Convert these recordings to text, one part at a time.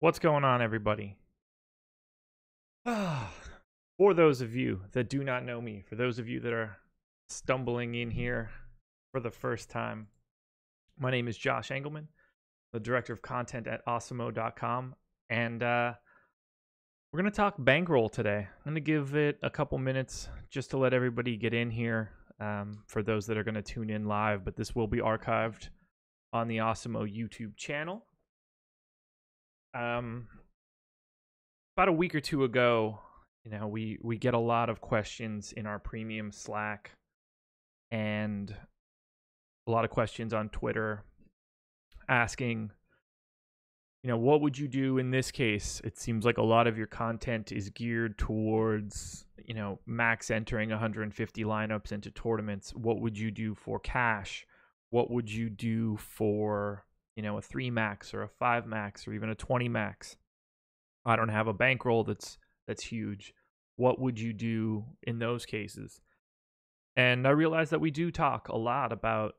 What's going on, everybody? For those of you that do not know me, for those of you that are stumbling in here for the first time, my name is Josh Engelman, the director of content at Awesemo.com, and we're going to talk bankroll today. I'm going to give it a couple minutes just to let everybody get in here for those that are going to tune in live, but this will be archived on the Awesemo YouTube channel. About a week or two ago, we get a lot of questions in our premium Slack and a lot of questions on Twitter asking, what would you do in this case? It seems like a lot of your content is geared towards, max entering 150 lineups into tournaments. What would you do for cash? What would you do for, a 3 max or a 5 max or even a 20 max? I don't have a bankroll that's huge. What would you do in those cases? And I realized that we do talk a lot about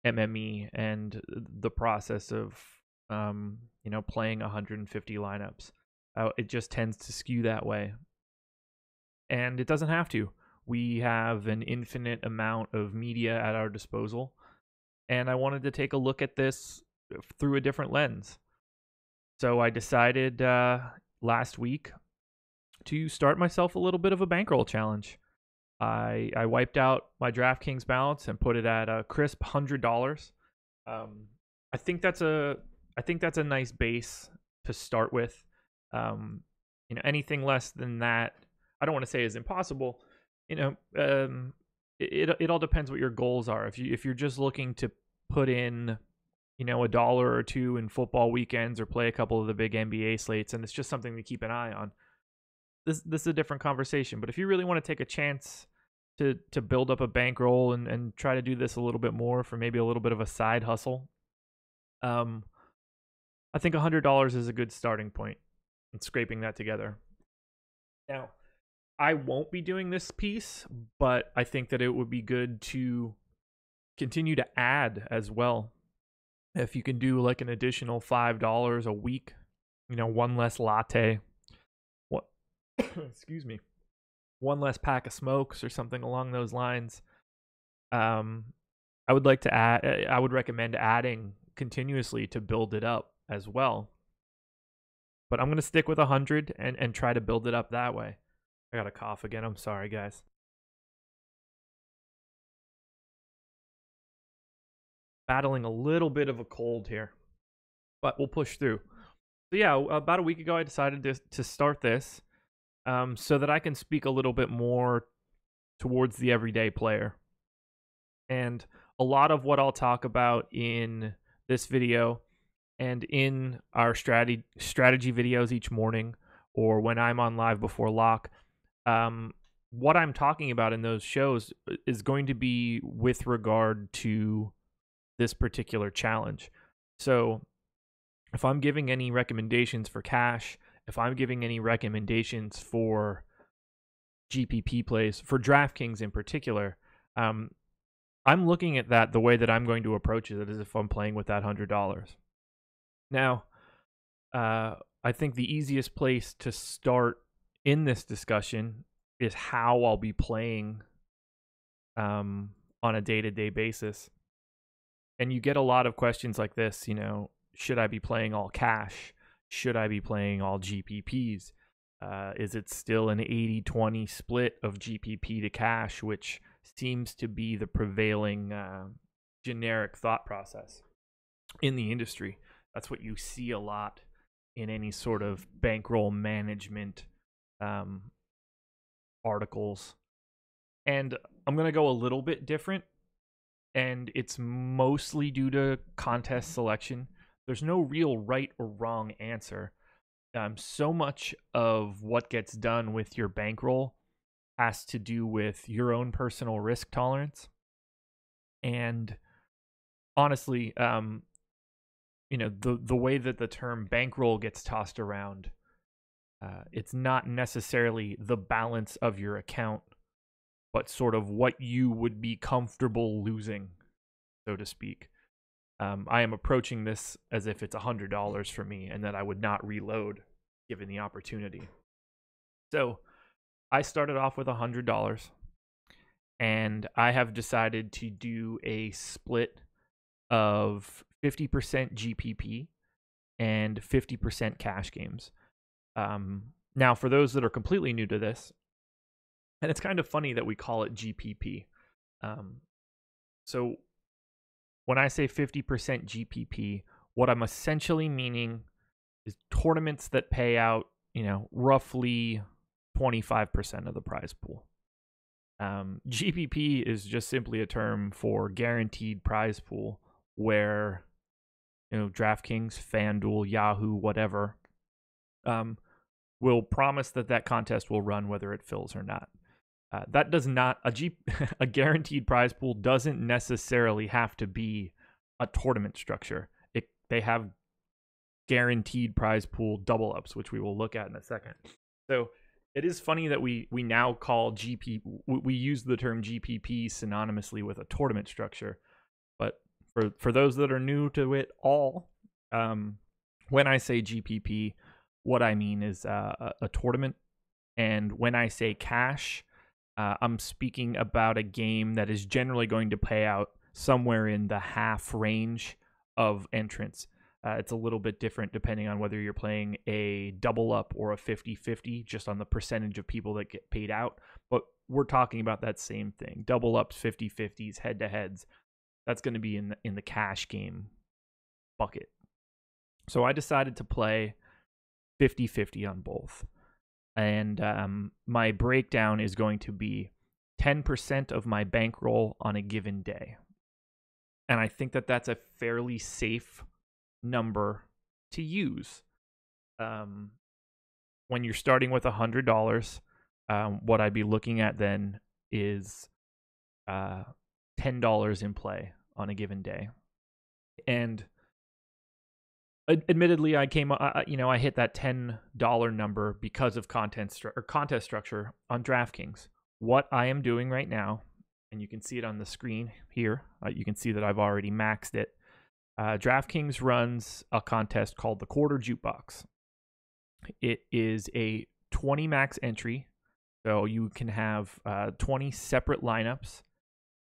MME and the process of playing 150 lineups. It just tends to skew that way. And it doesn't have to. We have an infinite amount of media at our disposal. And I wanted to take a look at this through a different lens. So I decided last week to start myself a little bit of a bankroll challenge. I wiped out my DraftKings balance and put it at a crisp $100. I think that's a nice base to start with. Anything less than that, I don't want to say is impossible. It all depends what your goals are. If you're just looking to put in a dollar or two in football weekends or play a couple of the big NBA slates, and it's just something to keep an eye on. This is a different conversation. But if you really want to take a chance to build up a bankroll and try to do this a little bit more for maybe a little bit of a side hustle, I think $100 is a good starting point in scraping that together. Now, I won't be doing this piece, but I think that it would be good to continue to add as well. If you can do like an additional $5 a week, one less latte, what excuse me, one less pack of smokes or something along those lines. I would like to add. I would recommend adding continuously to build it up as well. But I'm gonna stick with 100 and try to build it up that way. I got a cough again. I'm sorry, guys. Battling a little bit of a cold here, but we'll push through. So yeah, about a week ago, I decided to start this so that I can speak a little bit more towards the everyday player. And a lot of what I'll talk about in this video and in our strategy videos each morning, or when I'm on live before lock, what I'm talking about in those shows is going to be with regard to this particular challenge. So if I'm giving any recommendations for cash, if I'm giving any recommendations for GPP plays, for DraftKings in particular, I'm looking at that the way that I'm going to approach it as if I'm playing with that $100. Now, I think the easiest place to start in this discussion is how I'll be playing on a day-to-day basis. And you get a lot of questions like this, should I be playing all cash? Should I be playing all GPPs? Is it still an 80-20 split of GPP to cash, which seems to be the prevailing generic thought process in the industry? That's what you see a lot in any sort of bankroll management articles. And I'm going to go a little bit different, and it's mostly due to contest selection. There's no real right or wrong answer. So much of what gets done with your bankroll has to do with your own personal risk tolerance. And honestly, the way that the term bankroll gets tossed around, it's not necessarily the balance of your account, but sort of what you would be comfortable losing, so to speak. I am approaching this as if it's $100 for me and that I would not reload given the opportunity. So I started off with $100, and I have decided to do a split of 50% GPP and 50% cash games. Now, for those that are completely new to this, and it's kind of funny that we call it GPP. So when I say 50% GPP, what I'm essentially meaning is tournaments that pay out, roughly 25% of the prize pool. GPP is just simply a term for guaranteed prize pool, where DraftKings, FanDuel, Yahoo, whatever, will promise that contest will run whether it fills or not. That does not a guaranteed prize pool doesn't necessarily have to be a tournament structure. They have guaranteed prize pool double ups, which we will look at in a second. So it is funny that we now call we use the term GPP synonymously with a tournament structure, but for those that are new to it all, when I say GPP, what I mean is a tournament, and when I say cash, I'm speaking about a game that is generally going to pay out somewhere in the half range of entrants. It's a little bit different depending on whether you're playing a double up or a 50-50, just on the percentage of people that get paid out. But we're talking about that same thing. Double ups, 50-50s, head-to-heads. That's going to be in the cash game bucket. So I decided to play 50-50 on both. And my breakdown is going to be 10% of my bankroll on a given day. And I think that that's a fairly safe number to use. When you're starting with $100, what I'd be looking at then is $10 in play on a given day. And admittedly, I hit that $10 number because of contest structure on DraftKings. What I am doing right now, and you can see it on the screen here, you can see that I've already maxed it. DraftKings runs a contest called the Quarter Jukebox. It is a 20 max entry, so you can have 20 separate lineups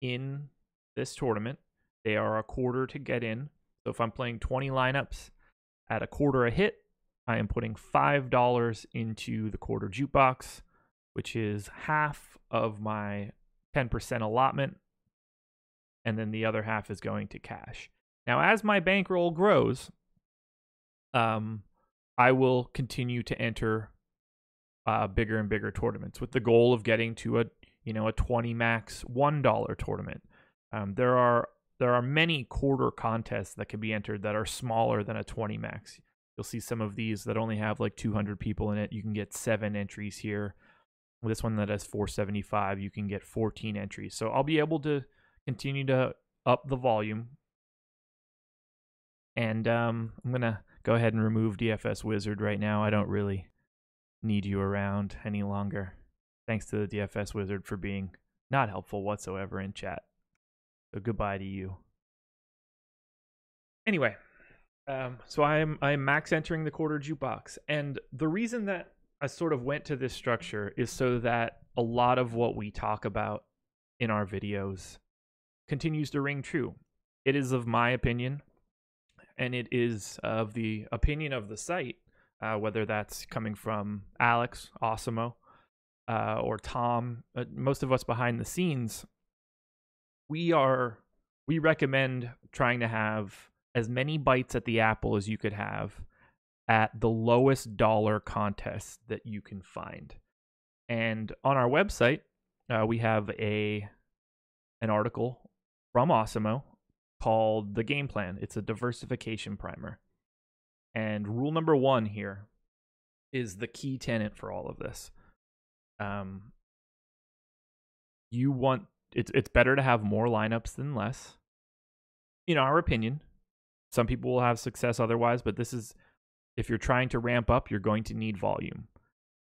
in this tournament. They are a quarter to get in. So if I'm playing 20 lineups at a quarter a hit, I am putting $5 into the Quarter Jukebox, which is half of my 10% allotment, and then the other half is going to cash. Now, as my bankroll grows, I will continue to enter bigger and bigger tournaments with the goal of getting to a 20 max $1 tournament. There are many quarter contests that can be entered that are smaller than a 20 max. You'll see some of these that only have like 200 people in it. You can get 7 entries here. This one that has 475, you can get 14 entries. So I'll be able to continue to up the volume. And I'm going to go ahead and remove DFS Wizard right now. I don't really need you around any longer. Thanks to the DFS Wizard for being not helpful whatsoever in chat. So goodbye to you. Anyway, so I'm max entering the Quarter Jukebox. And the reason that I sort of went to this structure is so that a lot of what we talk about in our videos continues to ring true. It is of my opinion, and it is of the opinion of the site, whether that's coming from Alex, Awesemo, or Tom, most of us behind the scenes, we recommend trying to have as many bites at the apple as you could have at the lowest dollar contest that you can find. And on our website, we have an article from Awesemo called The Game Plan. It's a diversification primer. And rule number 1 here is the key tenet for all of this. It's better to have more lineups than less. In our opinion, some people will have success otherwise, but if you're trying to ramp up, you're going to need volume.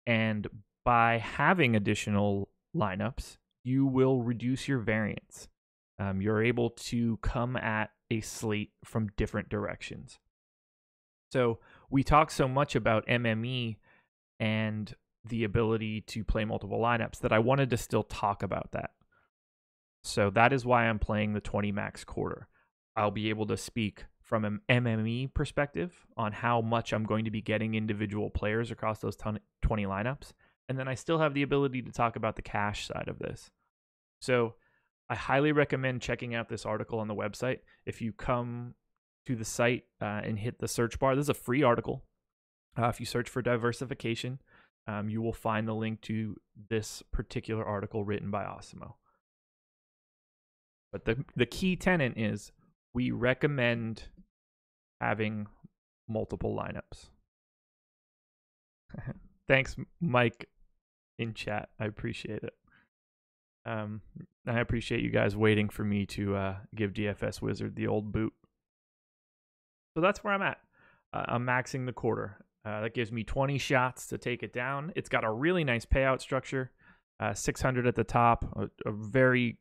And by having additional lineups, you will reduce your variance. You're able to come at a slate from different directions. So we talk so much about MME and the ability to play multiple lineups that I wanted to still talk about that. So that is why I'm playing the 20 max quarter. I'll be able to speak from an MME perspective on how much I'm going to be getting individual players across those 20 lineups. And then I still have the ability to talk about the cash side of this. So I highly recommend checking out this article on the website. If you come to the site and hit the search bar, this is a free article. If you search for diversification, you will find the link to this particular article written by Osimo. But the key tenet is we recommend having multiple lineups. Thanks, Mike, in chat. I appreciate it. I appreciate you guys waiting for me to give DFS Wizard the old boot. So that's where I'm at. I'm maxing the quarter. That gives me 20 shots to take it down. It's got a really nice payout structure. 600 at the top, a very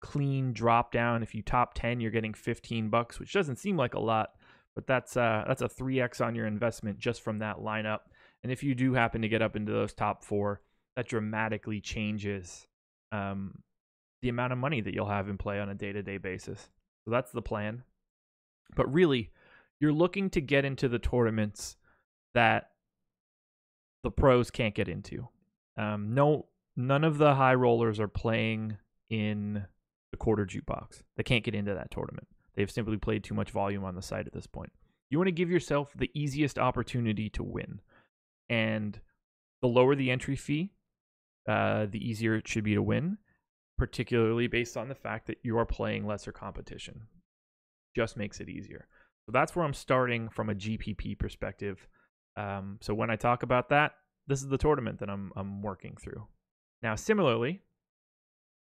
clean drop down. If you top 10, you're getting $15, which doesn't seem like a lot, but that's a 3x on your investment just from that lineup. And if you do happen to get up into those top 4, that dramatically changes the amount of money that you'll have in play on a day-to-day basis. So that's the plan. But really, you're looking to get into the tournaments that the pros can't get into. None of the high rollers are playing in the quarter jukebox. They can't get into that tournament. They've simply played too much volume on the site at this point. You want to give yourself the easiest opportunity to win. And the lower the entry fee, the easier it should be to win, particularly based on the fact that you are playing lesser competition. Just makes it easier. So that's where I'm starting from a GPP perspective. So when I talk about that, this is the tournament that I'm working through. Now, similarly,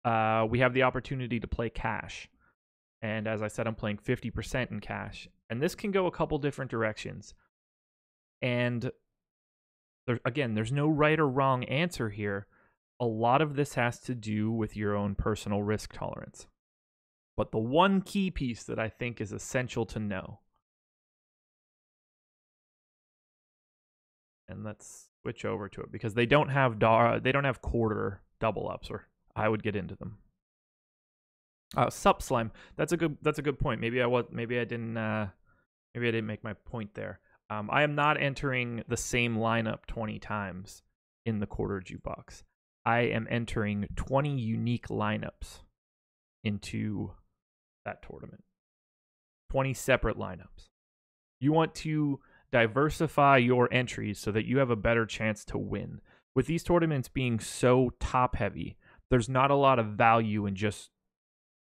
we have the opportunity to play cash. And as I said, I'm playing 50% in cash. And this can go a couple different directions. And there's no right or wrong answer here. A lot of this has to do with your own personal risk tolerance. But the one key piece that I think is essential to know, and let's switch over to it because they don't have quarter double ups, or I would get into them. Sup Slime, that's a good point. Maybe I didn't make my point there. I am not entering the same lineup 20 times in the quarter jukebox. I am entering 20 unique lineups into that tournament. 20 separate lineups. You want to diversify your entries so that you have a better chance to win. With these tournaments being so top heavy, there's not a lot of value in just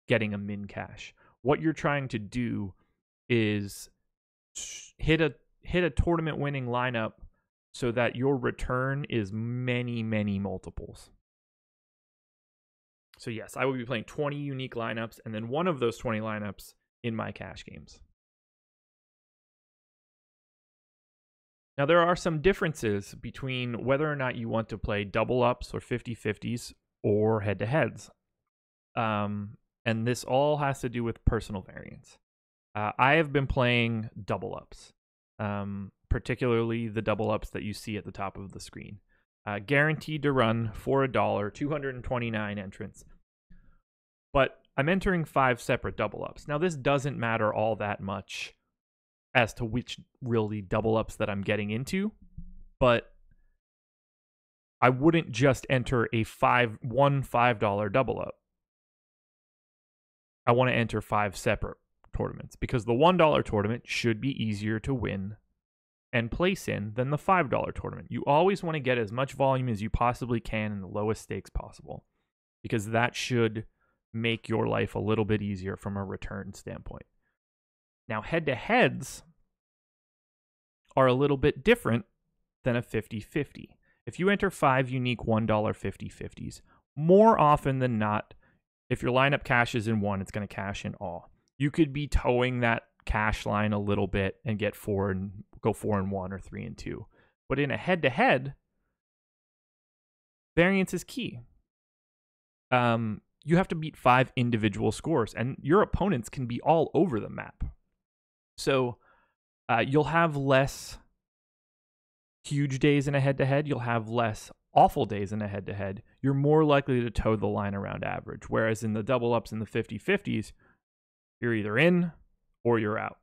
getting a min cash. What you're trying to do is hit a tournament winning lineup so that your return is many, many multiples. So yes, I will be playing 20 unique lineups and then one of those 20 lineups in my cash games. Now, there are some differences between whether or not you want to play double ups or 50-50s or head-to-heads. And this all has to do with personal variance. I have been playing double ups, particularly the double ups that you see at the top of the screen. Guaranteed to run for $1, 229 entrants. But I'm entering 5 separate double ups. Now, this doesn't matter all that much as to which really double ups that I'm getting into, but I wouldn't just enter a $5 double up. I want to enter 5 separate tournaments because the $1 tournament should be easier to win and place in than the $5 tournament. You always want to get as much volume as you possibly can in the lowest stakes possible because that should make your life a little bit easier from a return standpoint. Now, head-to-heads are a little bit different than a 50-50. If you enter 5 unique $1 50-50s, more often than not, if your lineup cashes in one, it's going to cash in all. You could be towing that cash line a little bit and get 4 and go 4-1 or 3-2. But in a head-to-head, variance is key. you have to beat 5 individual scores, and your opponents can be all over the map. So you'll have less huge days in a head-to-head. You'll have less awful days in a head-to-head. You're more likely to toe the line around average. Whereas in the double ups and the 50-50s, you're either in or you're out.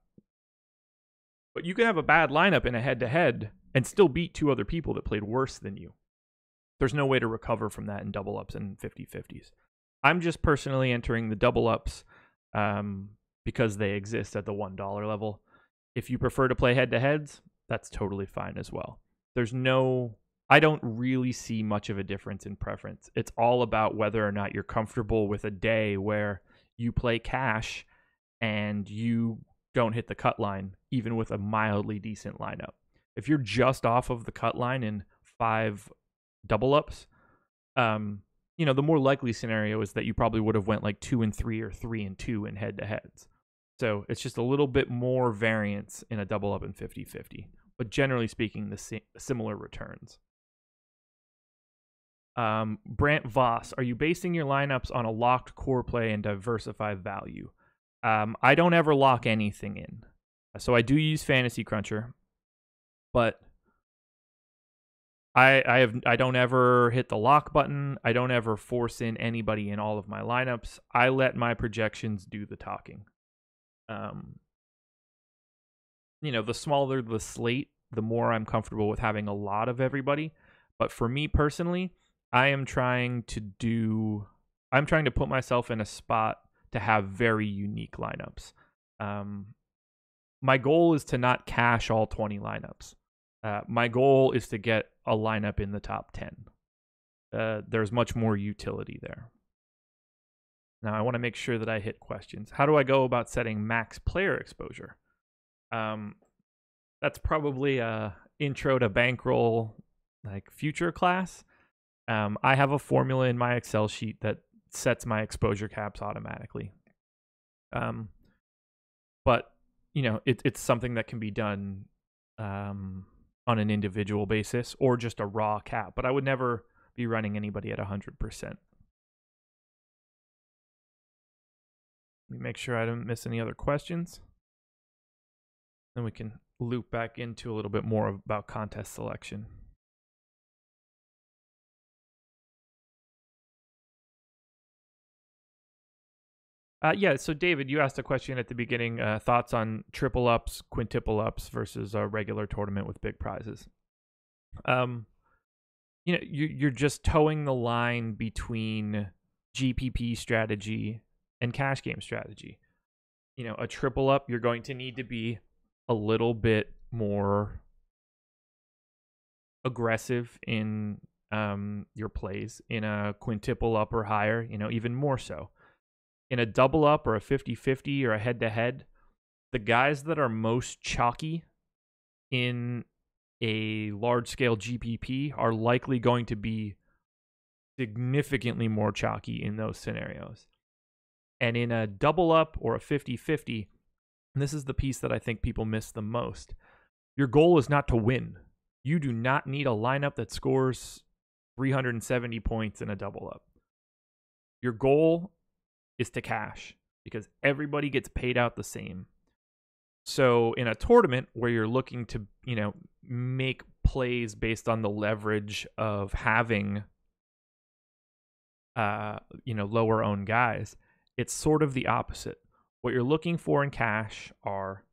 But you can have a bad lineup in a head-to-head and still beat 2 other people that played worse than you. There's no way to recover from that in double ups and 50-50s. I'm just personally entering the double ups because they exist at the $1 level. If you prefer to play head-to-heads, that's totally fine as well. I don't really see much of a difference in preference. It's all about whether or not you're comfortable with a day where you play cash and you don't hit the cut line, even with a mildly decent lineup. If you're just off of the cut line in 5 double ups, the more likely scenario is that you probably would have went like 2-3 or 3-2 in head-to-heads. So it's just a little bit more variance in a double up and 50-50. But generally speaking, the similar returns. Brant Voss, are you basing your lineups on a locked core play and diversified value? I don't ever lock anything in. So I do use Fantasy Cruncher, but I don't ever hit the lock button. I don't ever force in anybody in all of my lineups. I let my projections do the talking. The smaller the slate, the more I'm comfortable with having a lot of everybody. But for me personally, I'm trying to put myself in a spot to have very unique lineups. My goal is to not cash all 20 lineups. My goal is to get a lineup in the top 10. There's much more utility there. Now, I want to make sure that I hit questions. How do I go about setting max player exposure? That's probably a intro to bankroll, like future class. I have a formula in my Excel sheet that sets my exposure caps automatically. But it's something that can be done on an individual basis or just a raw cap. But I would never be running anybody at 100%. Let me make sure I don't miss any other questions. Then we can loop back into a little bit more about contest selection. So David, you asked a question at the beginning, thoughts on triple ups, quintuple ups versus a regular tournament with big prizes. You're just towing the line between GPP strategy and cash game strategy. A triple up, you're going to need to be a little bit more aggressive in your plays. In a quintuple up or higher, even more so. In a double up or a 50-50 or a head-to-head, the guys that are most chalky in a large-scale GPP are likely going to be significantly more chalky in those scenarios. And in a double up or a 50-50, and this is the piece that I think people miss the most, your goal is not to win. You do not need a lineup that scores 370 points in a double up. Your goal is to cash because everybody gets paid out the same. So in a tournament where you're looking to, make plays based on the leverage of having, lower owned guys, it's sort of the opposite. What you're looking for in cash are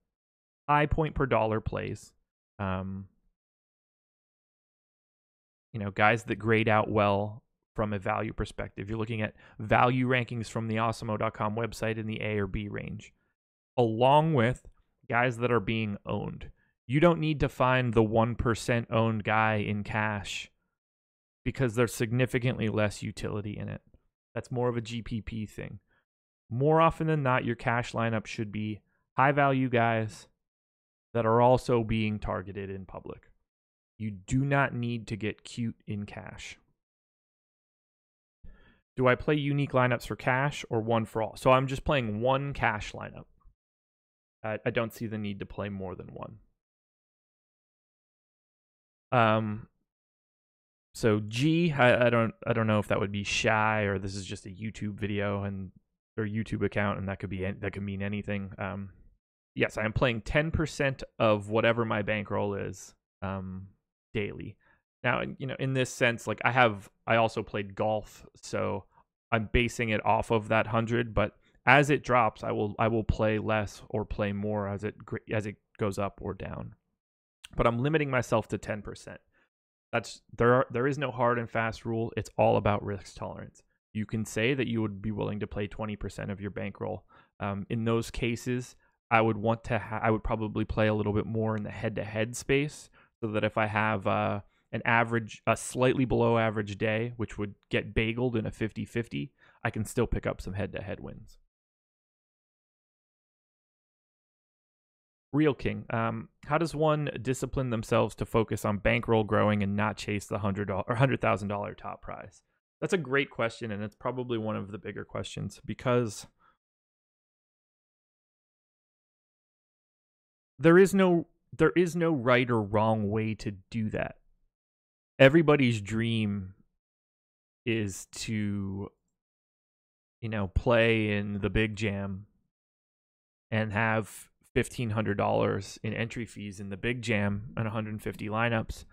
high point per dollar plays. Guys that grade out well from a value perspective. You're looking at value rankings from the Awesemo.com website in the A or B range, along with guys that are being owned. You don't need to find the 1% owned guy in cash because there's significantly less utility in it. That's more of a GPP thing. More often than not, your cash lineup should be high value guys that are also being targeted in public. You do not need to get cute in cash. Do I play unique lineups for cash or one for all? So I'm just playing one cash lineup. I don't see the need to play more than one. So G, I don't know if that would be shy or this is just a YouTube video or YouTube account, and that could mean anything. Yes, I am playing 10% of whatever my bankroll is daily. Now, in this sense, like I also played golf, so I'm basing it off of that 100. But as it drops, I will play less or play more as it goes up or down. But I'm limiting myself to 10%. There is no hard and fast rule. It's all about risk tolerance. You can say that you would be willing to play 20% of your bankroll. In those cases, I would probably play a little bit more in the head-to-head space, so that if I have a slightly below average day, which would get bageled in a 50-50, I can still pick up some head-to-head wins. Real King, how does one discipline themselves to focus on bankroll growing and not chase the $100,000 top prize? That's a great question, and it's probably one of the bigger questions, because there is no right or wrong way to do that. Everybody's dream is to, play in the big jam and have $1,500 in entry fees in the big jam and 150 lineups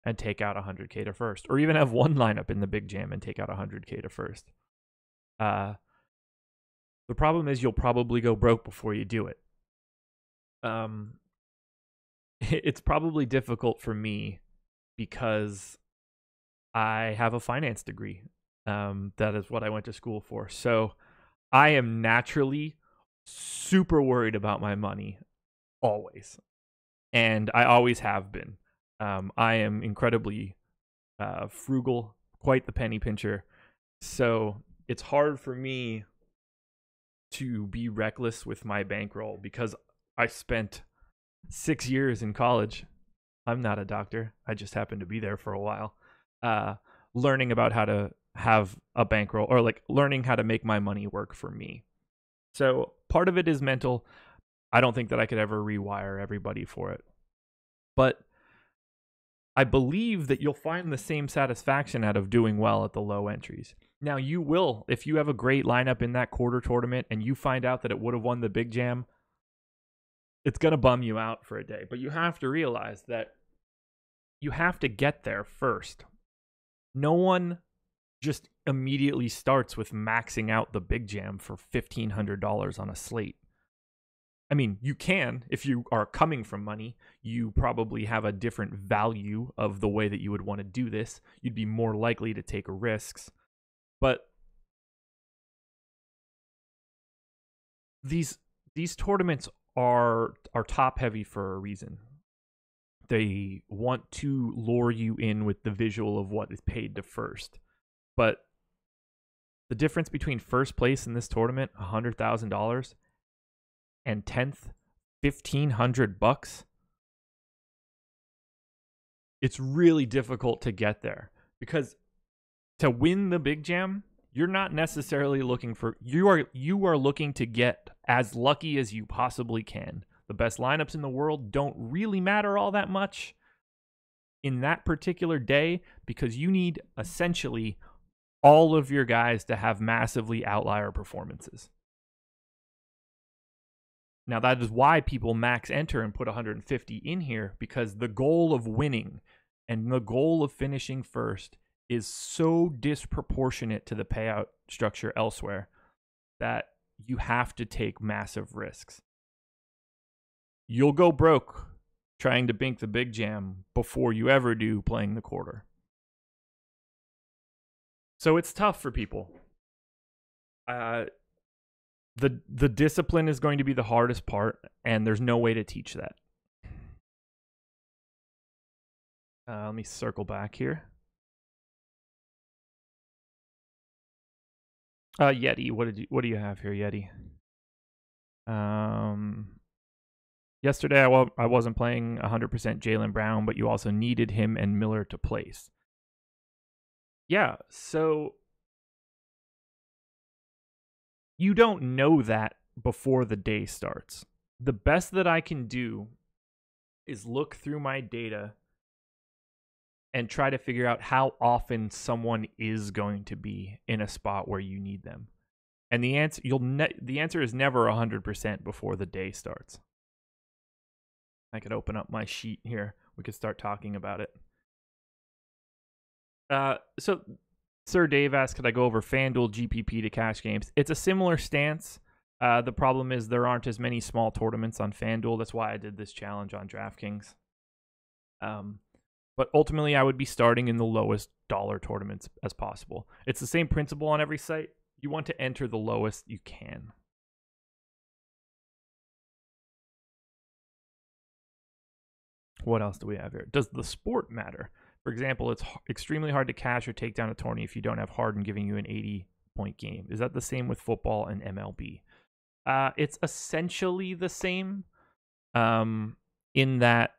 and take out 100K to first, or even have one lineup in the big jam and take out 100K to first. The problem is you'll probably go broke before you do it. It's probably difficult for me because I have a finance degree. That is what I went to school for. So I am naturally super worried about my money, always. And I always have been. I am incredibly frugal, quite the penny pincher. So it's hard for me to be reckless with my bankroll because I spent 6 years in college. I'm not a doctor. I just happened to be there for a while. Learning about how to have a bankroll, or like learning how to make my money work for me. So part of it is mental. I don't think that I could ever rewire everybody for it. But I believe that you'll find the same satisfaction out of doing well at the low entries. Now, you will, if you have a great lineup in that quarter tournament and you find out that it would have won the big jam, it's going to bum you out for a day. But you have to realize that you have to get there first. No one just immediately starts with maxing out the big jam for $1,500 on a slate. I mean, you can. If you are coming from money, you probably have a different value of the way that you would want to do this. You'd be more likely to take risks. But these tournaments are top heavy for a reason. They want to lure you in with the visual of what is paid to first. But the difference between first place in this tournament, $100,000, and 10th, $1,500, it's really difficult to get there, because to win the big jam, you're not necessarily looking for, you are looking to get as lucky as you possibly can. The best lineups in the world don't really matter all that much in that particular day, because you need essentially all of your guys to have massively outlier performances. Now, that is why people max enter and put 150 in here, because the goal of winning and the goal of finishing first is so disproportionate to the payout structure elsewhere that you have to take massive risks. You'll go broke trying to bink the big jam before you ever do playing the quarter. So it's tough for people. The discipline is going to be the hardest part, and there's no way to teach that. Let me circle back here. Yeti, what do you have here, Yeti? Yesterday I wasn't playing 100% Jaylen Brown, but you also needed him and Miller to place. Yeah, so you don't know that before the day starts. The best that I can do is look through my data and try to figure out how often someone is going to be in a spot where you need them. And the answer is never 100% before the day starts. I could open up my sheet here. We could start talking about it. So Sir Dave asked, could I go over FanDuel GPP to cash games? It's a similar stance. The problem is there aren't as many small tournaments on FanDuel. That's why I did this challenge on DraftKings. But ultimately, I would be starting in the lowest dollar tournaments as possible. It's the same principle on every site. You want to enter the lowest you can. What else do we have here? Does the sport matter? For example, it's extremely hard to cash or take down a tourney if you don't have Harden giving you an 80-point game. Is that the same with football and MLB? It's essentially the same in that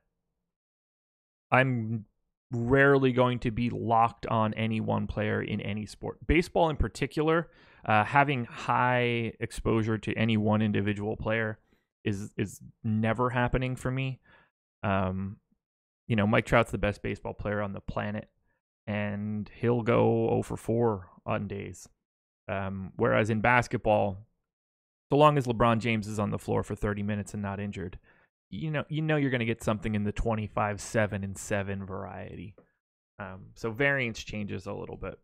I'm rarely going to be locked on any one player in any sport. Baseball in particular, having high exposure to any one individual player is never happening for me. Mike Trout's the best baseball player on the planet, and he'll go 0 for 4 on days. Whereas in basketball, so long as LeBron James is on the floor for 30 minutes and not injured, you know you're going to get something in the 25, 7, and 7 variety. So variance changes a little bit.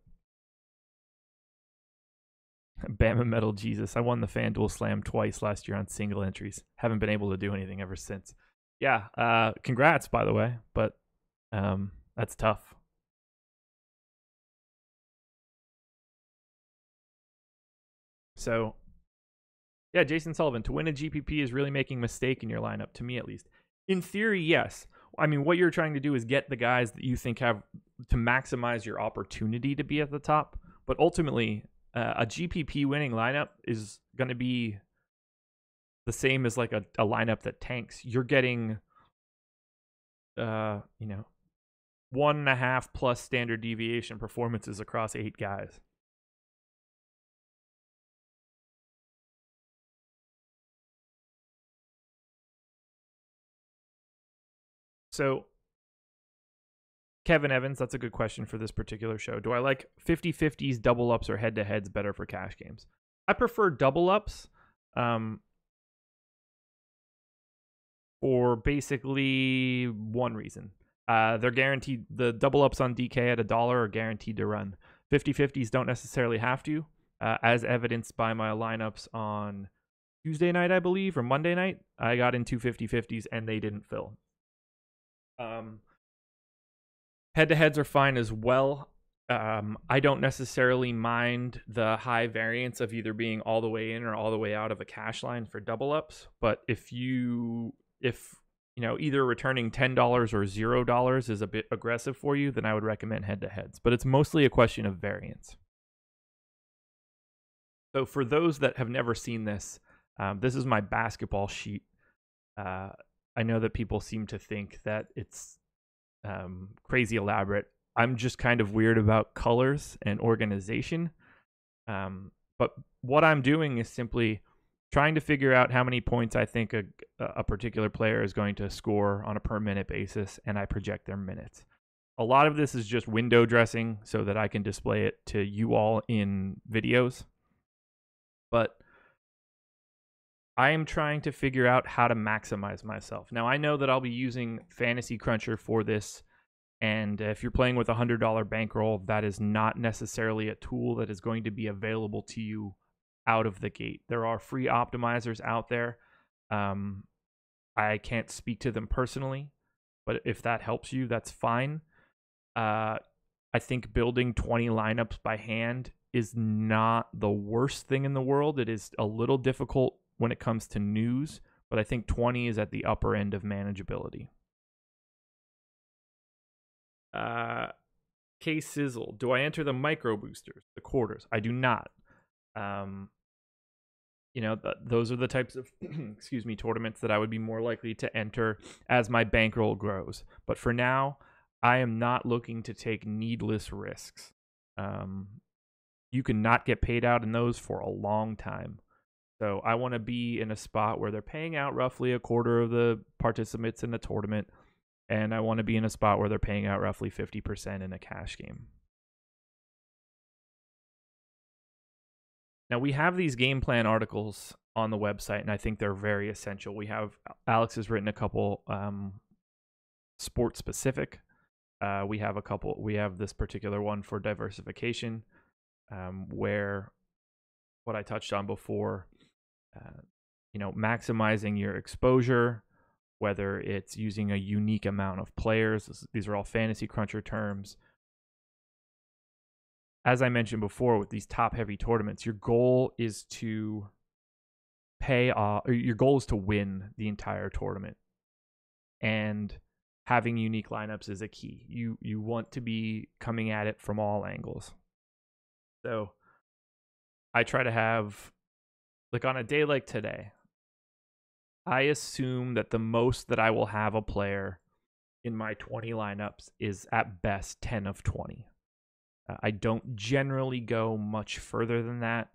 Bama Metal Jesus. I won the FanDuel Slam twice last year on single entries. Haven't been able to do anything ever since. Yeah, congrats, by the way, but that's tough. So, yeah, Jason Sullivan, to win a GPP is really making a mistake in your lineup, to me at least. In theory, yes. I mean, what you're trying to do is get the guys that you think have to maximize your opportunity to be at the top. But ultimately, a GPP winning lineup is going to be the same as like a lineup that tanks. You're getting, 1.5 plus standard deviation performances across 8 guys. So, Kevin Evans, that's a good question for this particular show. Do I like 50-50s, double ups, or head-to-heads better for cash games? I prefer double ups for basically one reason. They're guaranteed. The double ups on DK at $1 are guaranteed to run. 50-50s don't necessarily have to, as evidenced by my lineups on Tuesday night, I believe, or Monday night. I got in 2 50-50s and they didn't fill. Head-to-heads are fine as well. I don't necessarily mind the high variance of either being all the way in or all the way out of a cash line for double ups. But if either returning $10 or $0 is a bit aggressive for you, then I would recommend head-to-heads. But it's mostly a question of variance. So for those that have never seen this, this is my basketball sheet. I know that people seem to think that it's crazy elaborate. I'm just kind of weird about colors and organization. But what I'm doing is simply trying to figure out how many points I think a particular player is going to score on a per minute basis, and I project their minutes. A lot of this is just window dressing so that I can display it to you all in videos. But I am trying to figure out how to maximize myself. Now, I know that I'll be using Fantasy Cruncher for this, and if you're playing with a $100 bankroll, that is not necessarily a tool that is going to be available to you out of the gate. There are free optimizers out there. I can't speak to them personally, but if that helps you, that's fine. I think building 20 lineups by hand is not the worst thing in the world. It is a little difficult when it comes to news, but I think 20 is at the upper end of manageability. K Sizzle, do I enter the micro boosters, the quarters? I do not. Those are the types of tournaments that I would be more likely to enter as my bankroll grows. But for now, I am not looking to take needless risks. You can not get paid out in those for a long time. So I want to be in a spot where they're paying out roughly a quarter of the participants in the tournament. and I want to be in a spot where they're paying out roughly 50% in a cash game. Now, we have these game plan articles on the website, and I think they're very essential. Alex has written a couple sports specific. We have this particular one for diversification, where what I touched on before, maximizing your exposure, whether it's using a unique amount of players. These are all Fantasy Cruncher terms. As I mentioned before, with these top-heavy tournaments, your goal is to win the entire tournament. And having unique lineups is a key. You want to be coming at it from all angles. So I try to have, like on a day like today, I assume that the most that I will have a player in my 20 lineups is at best 10 of 20. I don't generally go much further than that.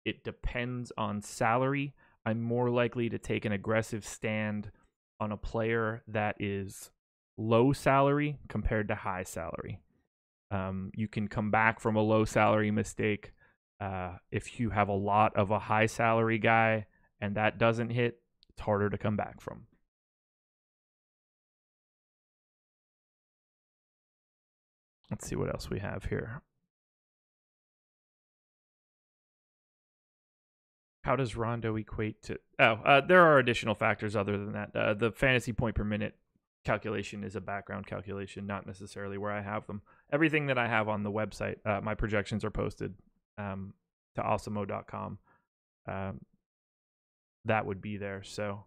It depends on salary. I'm more likely to take an aggressive stand on a player that is low salary compared to high salary. You can come back from a low salary mistake. If you have a lot of a high salary guy and that doesn't hit, it's harder to come back from. Let's see what else we have here. How does Rondo equate to... there are additional factors other than that. The fantasy point per minute calculation is a background calculation, not necessarily where I have them. Everything that I have on the website, my projections are posted to awesemo.com. That would be there, so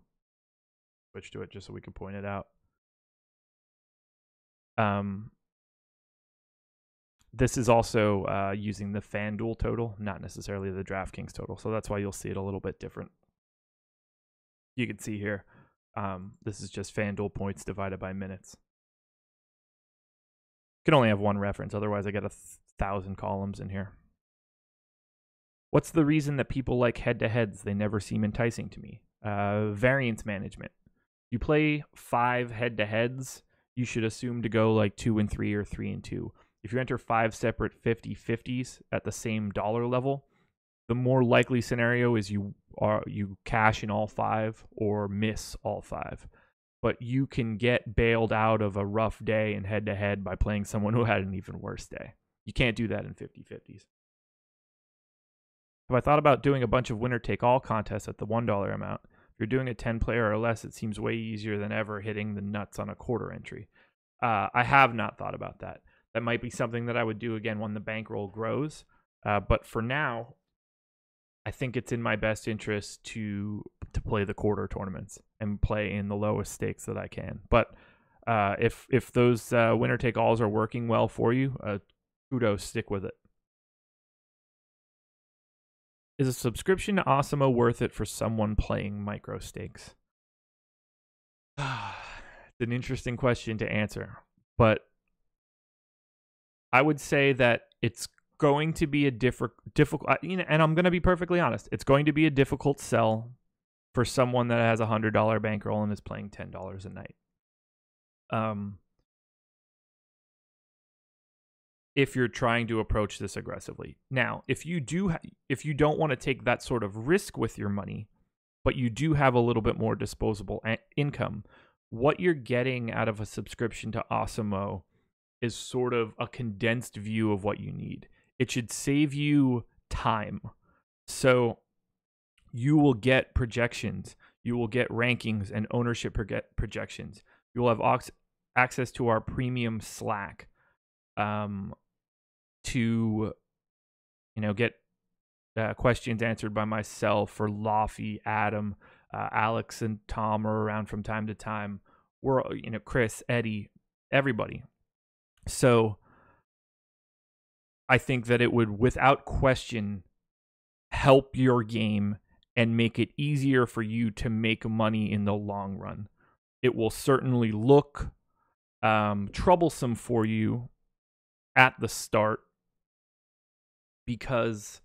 switch to it just so we can point it out. This is also using the FanDuel total, not necessarily the DraftKings total. So that's why you'll see it a little bit different. You can see here, this is just FanDuel points divided by minutes. You can only have one reference, otherwise I get 1,000 columns in here. What's the reason that people like head-to-heads? They never seem enticing to me. Variance management. You play 5 head-to-heads, you should assume to go like 2 and 3 or 3 and 2. If you enter 5 separate 50-50s at the same dollar level, the more likely scenario is you cash in all 5 or miss all 5. But you can get bailed out of a rough day in head-to-head by playing someone who had an even worse day. You can't do that in 50-50s. Have I thought about doing a bunch of winner-take-all contests at the $1 amount? If you're doing a 10-player or less, it seems way easier than ever hitting the nuts on a quarter entry. I have not thought about that. That might be something that I would do again when the bankroll grows. But for now, I think it's in my best interest to play the quarter tournaments and play in the lowest stakes that I can. But if those winner-take-alls are working well for you, kudos, stick with it. Is a subscription to Awesemo worth it for someone playing micro stakes? It's an interesting question to answer, but I would say that it's going to be a difficult, and I'm going to be perfectly honest, it's going to be a difficult sell for someone that has a $100 bankroll and is playing $10 a night. If you're trying to approach this aggressively. Now, if you don't want to take that sort of risk with your money, but you do have a little bit more disposable income, what you're getting out of a subscription to Awesemo is sort of a condensed view of what you need. It should save you time. So you will get projections, you will get rankings and ownership projections. You will have access to our premium Slack to get questions answered by myself or Laffy, Adam, Alex and Tom are around from time to time. We're Chris, Eddie, everybody. So I think that it would, without question, help your game and make it easier for you to make money in the long run. It will certainly look troublesome for you at the start because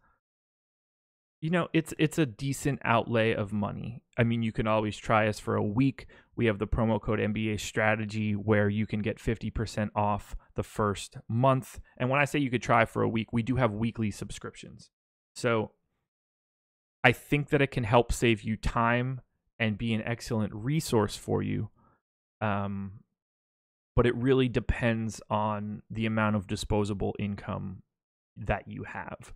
it's a decent outlay of money. I mean, you can always try us for a week. we have the promo code NBA Strategy where you can get 50% off the first month. And when I say you could try for a week, we do have weekly subscriptions. So I think that it can help save you time and be an excellent resource for you. But it really depends on the amount of disposable income that you have.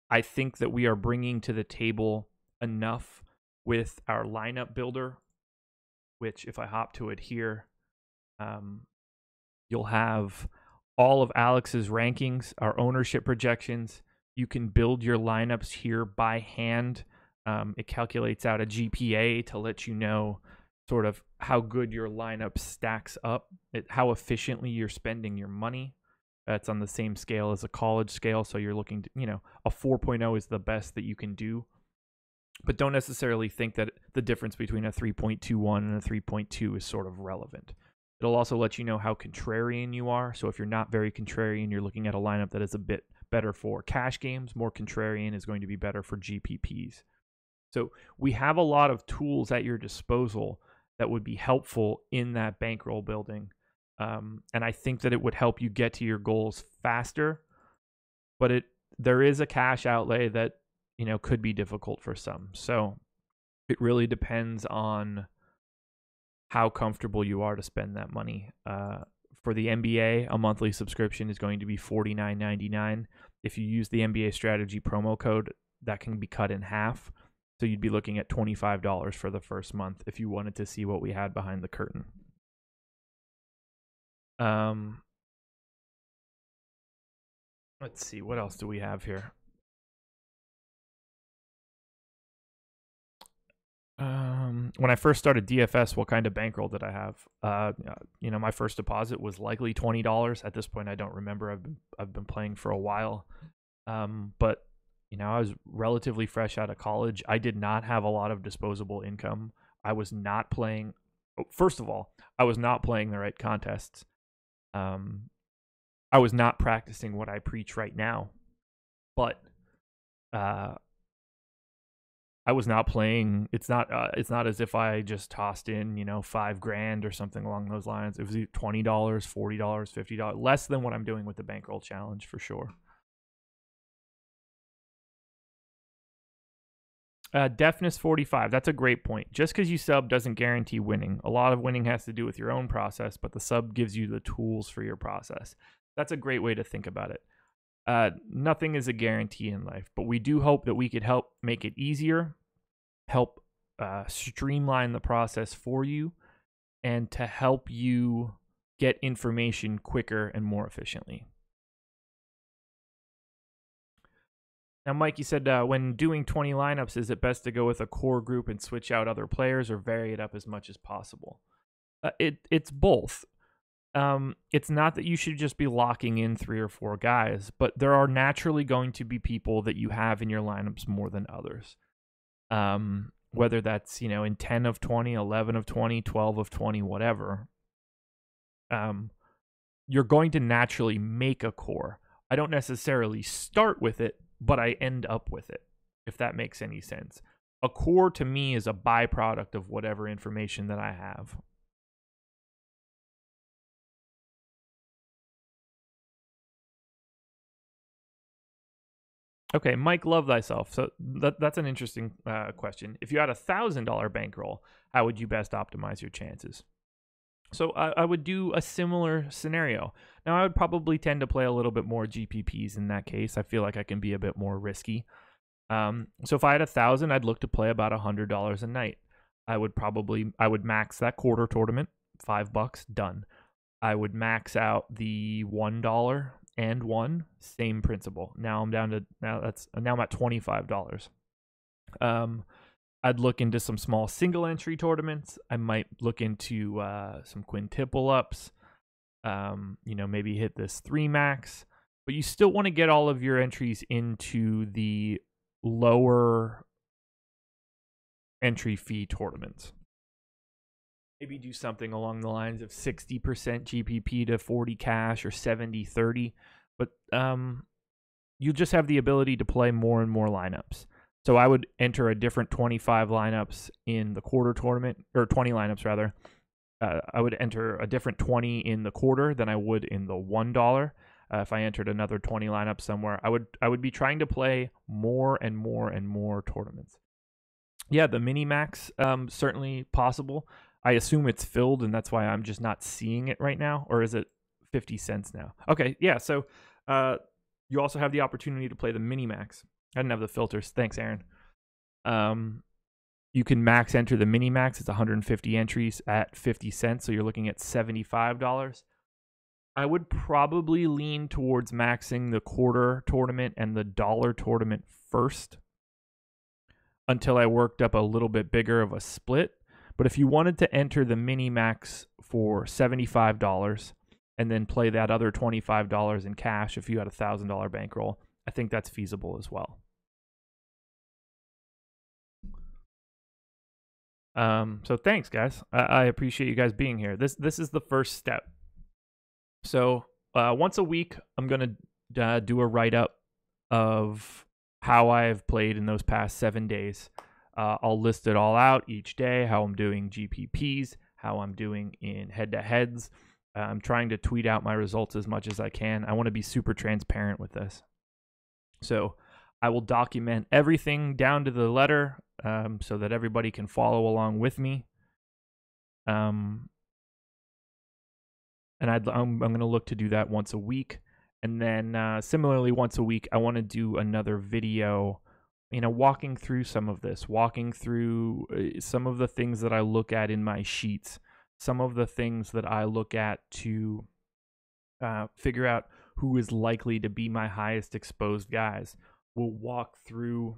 I think that we are bringing to the table enough with our lineup builder, which if I hop to it here, you'll have all of Alex's rankings, our ownership projections. You can build your lineups here by hand. It calculates out a GPA to let you know sort of how good your lineup stacks up, how efficiently you're spending your money. That's on the same scale as a college scale. So you're looking to, a 4.0 is the best that you can do. But don't necessarily think that the difference between a 3.21 and a 3.2 is sort of relevant. It'll also let you know how contrarian you are. So if you're not very contrarian, you're looking at a lineup that is a bit better for cash games. More contrarian is going to be better for GPPs. So we have a lot of tools at your disposal that would be helpful in that bankroll building. And I think that it would help you get to your goals faster. But there is a cash outlay that could be difficult for some. So it really depends on how comfortable you are to spend that money. For the NBA, a monthly subscription is going to be $49.99. If you use the NBA Strategy promo code, that can be cut in half. So you'd be looking at $25 for the first month if you wanted to see what we had behind the curtain. Let's see, what else do we have here? When I first started DFS, what kind of bankroll did I have? My first deposit was likely $20. At this point, I don't remember. I've been playing for a while, but I was relatively fresh out of college. I did not have a lot of disposable income. I was not playing. First of all, I was not playing the right contests. I was not practicing what I preach right now, but I was not playing. It's not as if I just tossed in, $5,000 or something along those lines. It was $20, $40, $50, less than what I'm doing with the bankroll challenge for sure. Deafness 45. That's a great point. Just because you sub doesn't guarantee winning. A lot of winning has to do with your own process, but the sub gives you the tools for your process. That's a great way to think about it. Nothing is a guarantee in life, but we do hope that we could help make it easier, help streamline the process for you, and to help you get information quicker and more efficiently. Now, Mike, you said when doing 20 lineups, is it best to go with a core group and switch out other players or vary it up as much as possible? It's both. It's not that you should just be locking in 3 or 4 guys, but there are naturally going to be people that you have in your lineups more than others. Whether that's, in 10 of 20, 11 of 20, 12 of 20, whatever. You're going to naturally make a core. I don't necessarily start with it, but I end up with it, if that makes any sense. A core to me is a byproduct of whatever information that I have. Okay, Mike, love thyself. So that's an interesting question. If you had $1,000 bankroll, how would you best optimize your chances? So I would do a similar scenario. Now, I would probably tend to play a little bit more GPPs in that case. I feel like I can be a bit more risky. So if I had 1,000, I'd look to play about $100 a night. I would max that quarter tournament, $5, done. I would max out the $1 and 1, same principle. Now I'm at $25. I'd look into some small single entry tournaments. I might look into some quintuple ups. Maybe hit this 3 max. But you still want to get all of your entries into the lower entry fee tournaments. Maybe do something along the lines of 60% GPP to 40 cash or 70-30. But you just have the ability to play more and more lineups. So I would enter a different 25 lineups in the quarter tournament, or 20 lineups rather, I would enter a different 20 in the quarter than I would in the $1. If I entered another 20 lineup somewhere, I would be trying to play more and more and more tournaments. Yeah, the mini max, certainly possible. I assume it's filled, and that's why I'm just not seeing it right now. Or is it 50 cents now? Okay, yeah. So you also have the opportunity to play the mini max. I didn't have the filters. Thanks, Aaron. You can max enter the mini max. It's 150 entries at 50 cents, so you're looking at $75. I would probably lean towards maxing the quarter tournament and the dollar tournament first until I worked up a little bit bigger of a split. But if you wanted to enter the mini max for $75 and then play that other $25 in cash if you had a $1,000 bankroll, I think that's feasible as well. So thanks, guys. I appreciate you guys being here. This is the first step. So once a week, I'm going to do a write-up of how I've played in those past 7 days. I'll list it all out each day, how I'm doing GPPs, how I'm doing in head-to-heads. I'm trying to tweet out my results as much as I can. I want to be super transparent with this. So I will document everything down to the letter so that everybody can follow along with me. And I'm going to look to do that once a week. And then similarly, once a week, I want to do another video, walking through some of this, walking through some of the things that I look at in my sheets, some of the things that I look at to figure out who is likely to be my highest exposed guys. We'll walk through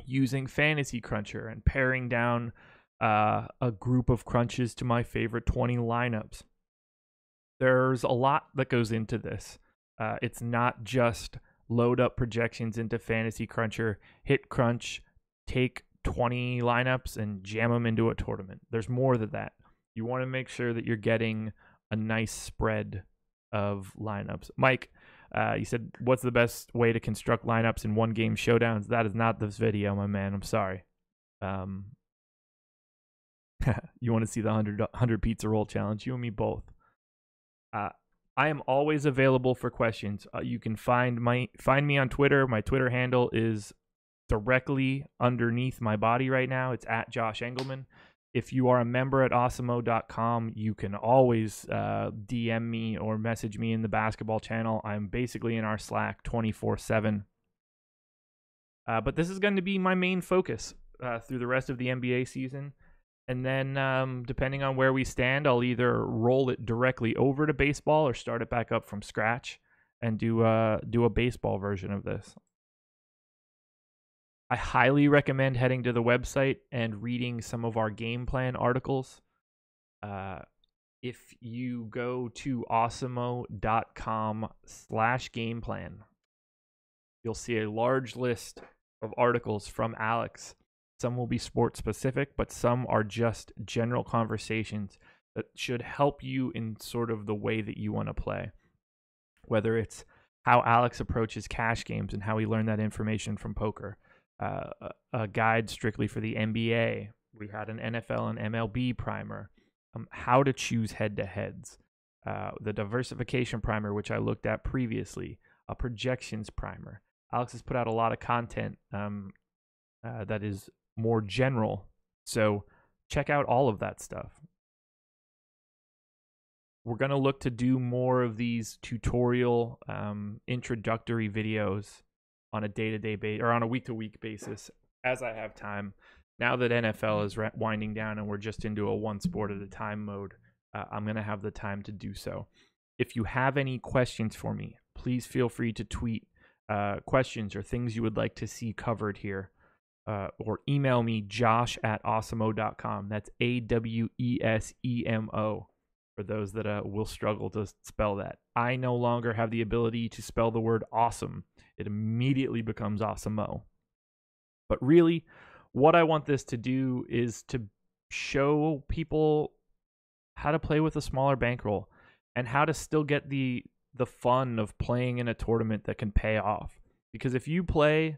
using Fantasy Cruncher and paring down a group of crunches to my favorite 20 lineups. There's a lot that goes into this. It's not just load up projections into Fantasy Cruncher, hit crunch, take 20 lineups and jam them into a tournament. There's more than that. You want to make sure that you're getting a nice spread of lineups. Mike, you said, what's the best way to construct lineups in one game showdowns? That is not this video, my man. I'm sorry. You want to see the 100 pizza roll challenge? You and me both. I am always available for questions. You can find me on Twitter. My Twitter handle is directly underneath my body right now. It's at Josh Engelman. If you are a member at awesemo.com, you can always DM me or message me in the basketball channel. I'm basically in our Slack 24/7. But this is going to be my main focus through the rest of the NBA season. And then depending on where we stand, I'll either roll it directly over to baseball or start it back up from scratch and do a baseball version of this. I highly recommend heading to the website and reading some of our game plan articles. If you go to awesemo.com/gameplan, you'll see a large list of articles from Alex. Some will be sports specific, but some are just general conversations that should help you in sort of the way that you want to play. Whether it's how Alex approaches cash games and how he learned that information from poker. A guide strictly for the NBA. We had an NFL and MLB primer. How to choose head-to-heads. The diversification primer, which I looked at previously. A projections primer. Alex has put out a lot of content that is more general. So check out all of that stuff. We're going to look to do more of these tutorial introductory videos on a day-to-day basis or on a week-to-week basis as I have time. Now that NFL is winding down and we're just into a one sport at a time mode, I'm going to have the time to do so. If you have any questions for me, please feel free to tweet questions or things you would like to see covered here. Or email me, josh@awesemo.com. That's AWESEMO, for those that will struggle to spell that. I no longer have the ability to spell the word awesome. It immediately becomes awesemo. But really, what I want this to do is to show people how to play with a smaller bankroll and how to still get the fun of playing in a tournament that can pay off. Because if you play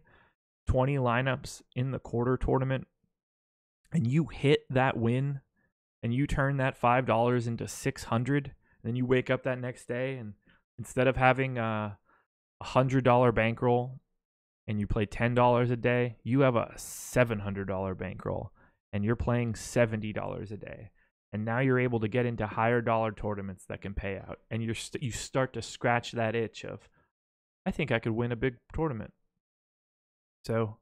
20 lineups in the quarter tournament and you hit that win, and you turn that $5 into $600, and then you wake up that next day and instead of having a $100 bankroll and you play $10 a day, you have a $700 bankroll and you're playing $70 a day. And now you're able to get into higher dollar tournaments that can pay out. And you start to scratch that itch of, I think I could win a big tournament. So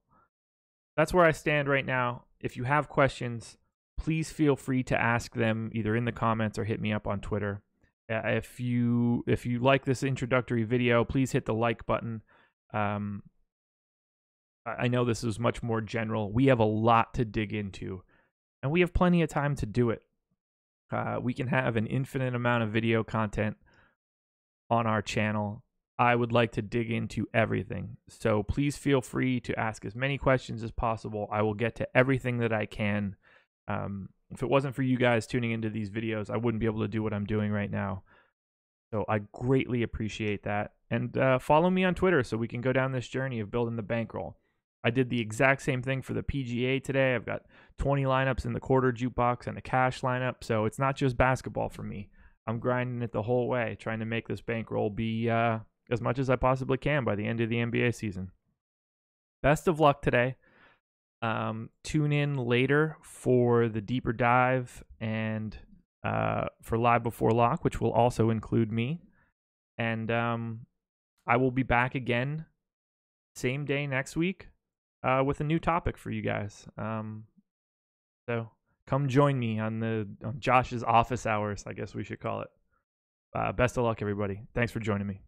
that's where I stand right now. If you have questions, please feel free to ask them either in the comments or hit me up on Twitter. If you like this introductory video, please hit the like button. I know this is much more general. We have a lot to dig into, and we have plenty of time to do it. We can have an infinite amount of video content on our channel. I would like to dig into everything. So please feel free to ask as many questions as possible. I will get to everything that I can. If it wasn't for you guys tuning into these videos, I wouldn't be able to do what I'm doing right now. So I greatly appreciate that. And follow me on Twitter so we can go down this journey of building the bankroll. I did the exact same thing for the PGA today. I've got 20 lineups in the quarter jukebox and a cash lineup. So it's not just basketball for me. I'm grinding it the whole way, trying to make this bankroll be as much as I possibly can by the end of the NBA season. Best of luck today. Tune in later for the deeper dive and for Live Before Lock, which will also include me. And I will be back again same day next week with a new topic for you guys. So come join me on Josh's office hours, I guess we should call it. Best of luck, everybody. Thanks for joining me.